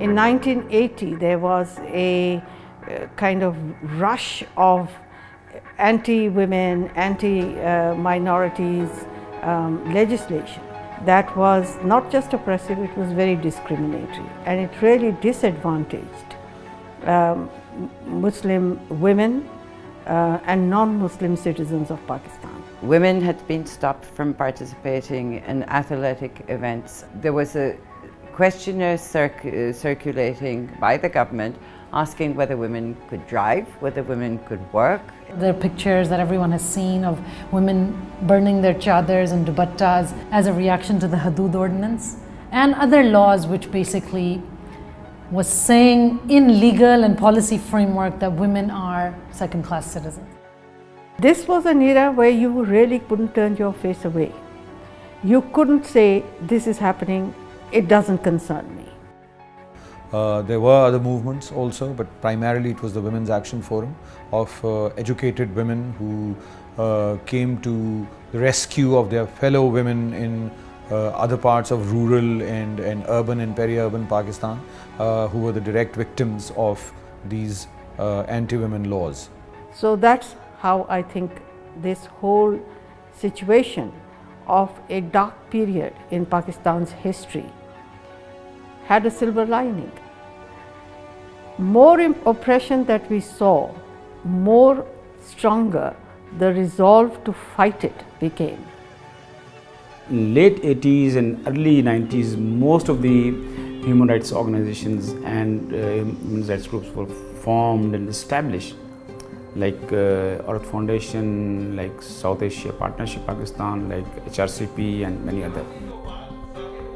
In 1980, there was a kind of rush of anti-women, anti-minorities legislation that was not just oppressive, it was very discriminatory, and it really disadvantaged Muslim women and non-Muslim citizens of Pakistan. Women had been stopped from participating in athletic events. There was a questionnaire circulating by the government asking whether women could drive, whether women could work. There are pictures that everyone has seen of women burning their chadars and dupattas as a reaction to the Hudud ordinance and other laws which basically was saying in legal and policy framework that women are second-class citizens. This was an era where you really couldn't turn your face away. You couldn't say, this is happening, it doesn't concern me. There were other movements also, but primarily it was the Women's Action Forum of educated women who came to the rescue of their fellow women in other parts of rural and urban and peri-urban Pakistan who were the direct victims of these anti-women laws. So that's how I think this whole situation of a dark period in Pakistan's history had a silver lining. More oppression that we saw, more stronger the resolve to fight it became. In late 80s and early 90s, most of the human rights organizations and human rights groups were formed and established, like Aurat Foundation, like South Asia Partnership Pakistan, like HRCP and many others.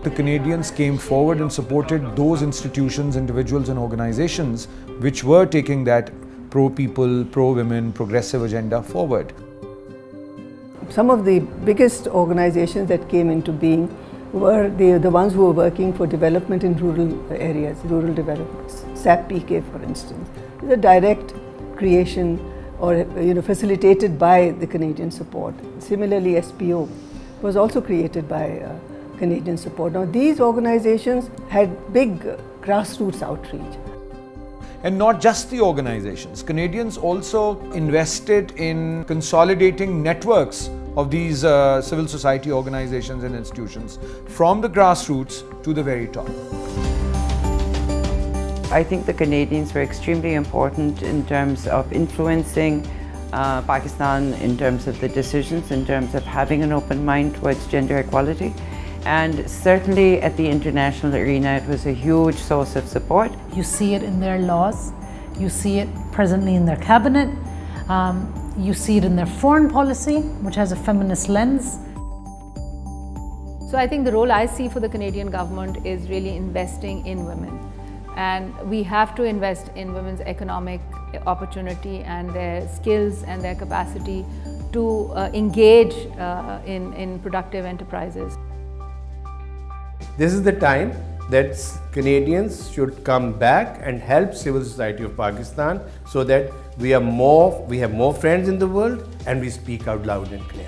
The Canadians came forward and supported those institutions, individuals and organizations which were taking that pro-people, pro-women, progressive agenda forward. Some of the biggest organizations that came into being were the ones who were working for development in rural areas, rural development. SAP-PK, for instance, is a direct creation or facilitated by the Canadian support. Similarly, SPO was also created by Canadian support. Now, these organizations had big grassroots outreach. And not just the organizations. Canadians also invested in consolidating networks of these civil society organizations and institutions from the grassroots to the very top. I think the Canadians were extremely important in terms of influencing Pakistan in terms of the decisions, in terms of having an open mind towards gender equality. And certainly at the international arena, it was a huge source of support. You see it in their laws, you see it presently in their cabinet, you see it in their foreign policy, which has a feminist lens. So I think the role I see for the Canadian government is really investing in women. And we have to invest in women's economic opportunity and their skills and their capacity to engage in productive enterprises. This is the time that Canadians should come back and help civil society of Pakistan so that we have more friends in the world and we speak out loud and clear.